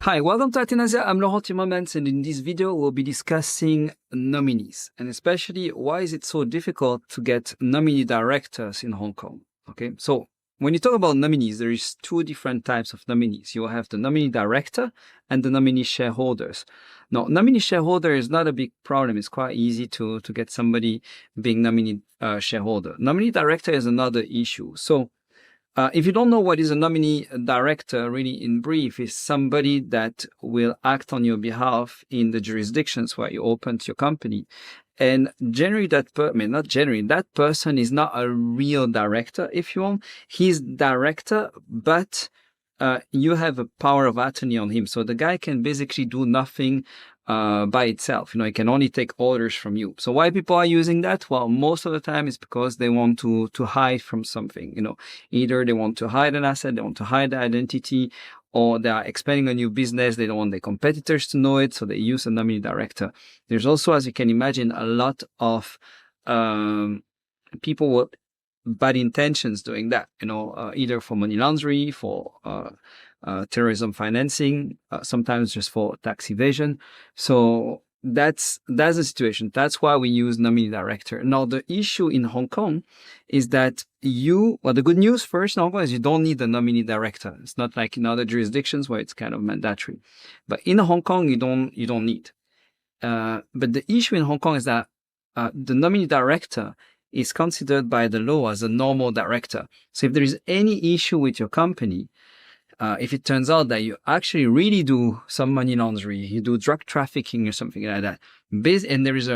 Hi, welcome to ATHENASIA. I'm Laurent Timmermans, and in this video, we'll be discussing nominees, and especially why is it so difficult to get nominee directors in Hong Kong. Okay, so when you talk about nominees, there is two different types of nominees. You will have the nominee director and the nominee shareholders. Now, nominee shareholder is not a big problem. It's quite easy to get somebody being nominee shareholder. Nominee director is another issue. So if you don't know what is a nominee director, really in brief, is somebody that will act on your behalf in the jurisdictions where you opened your company. And generally, that person is not a real director, if you want. He's director, but you have a power of attorney on him. So the guy can basically do nothing by itself. He can only take orders from you. So why people are using that? Well, most of the time it's because they want to hide from something. Either they want to hide an asset, they want to hide the identity, or they are expanding a new business. They don't want their competitors to know it, so they use a nominee director. There's also, as you can imagine, a lot of people with bad intentions doing that, either for money laundering, for terrorism financing, sometimes just for tax evasion. So that's the situation. That's why we use nominee director. Now, the issue in Hong Kong is that the good news first in Hong Kong is you don't need a nominee director. It's not like in other jurisdictions where it's kind of mandatory. But in Hong Kong, you don't need. But the issue in Hong Kong is that the nominee director is considered by the law as a normal director. So if there is any issue with your company, if it turns out that you actually really do some money laundering, you do drug trafficking or something like that, and there is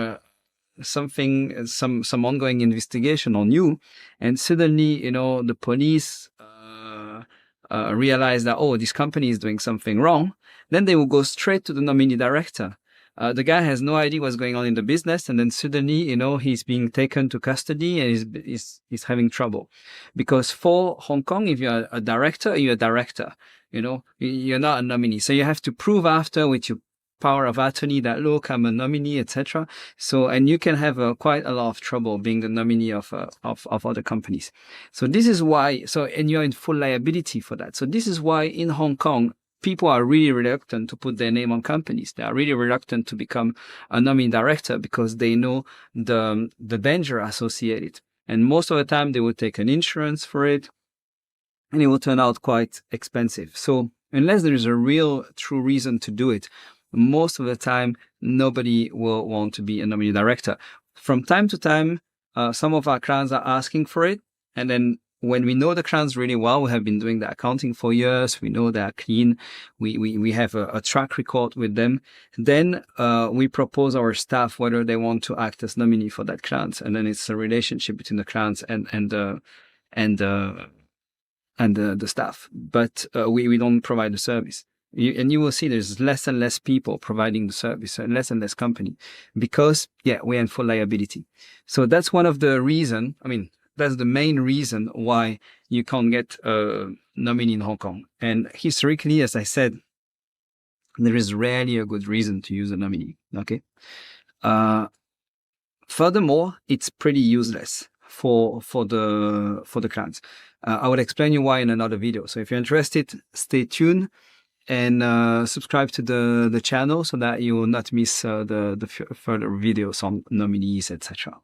some ongoing investigation on you, and suddenly, the police realize that, oh, this company is doing something wrong, then they will go straight to the nominee director. The guy has no idea what's going on in the business, and then suddenly, he's being taken to custody and he's having trouble. Because for Hong Kong, if you're a director, you're a director. You're not a nominee. So you have to prove after with your power of attorney that, look, I'm a nominee, etc. So, and you can have quite a lot of trouble being the nominee of other companies. So this is why. And you're in full liability for that. So this is why in Hong Kong, people are really reluctant to put their name on companies. They are really reluctant to become a nominee director because they know the danger associated. And most of the time, they will take an insurance for it, and it will turn out quite expensive. So unless there is a real, true reason to do it, most of the time, nobody will want to be a nominee director. From time to time, some of our clients are asking for it, and then when we know the clients really well, we have been doing the accounting for years, we know they are clean, we have a track record with them, then we propose our staff whether they want to act as nominee for that client. And then it's a relationship between the clients and the staff. But we don't provide the service. And you will see there's less and less people providing the service, and less company, because, we're in full liability. So that's one of the reasons, that's the main reason why you can't get a nominee in Hong Kong. And historically, as I said, there is rarely a good reason to use a nominee. Okay. Furthermore, it's pretty useless for the clients. I will explain you why in another video. So if you're interested, stay tuned and subscribe to the channel so that you will not miss the further videos on nominees, etc.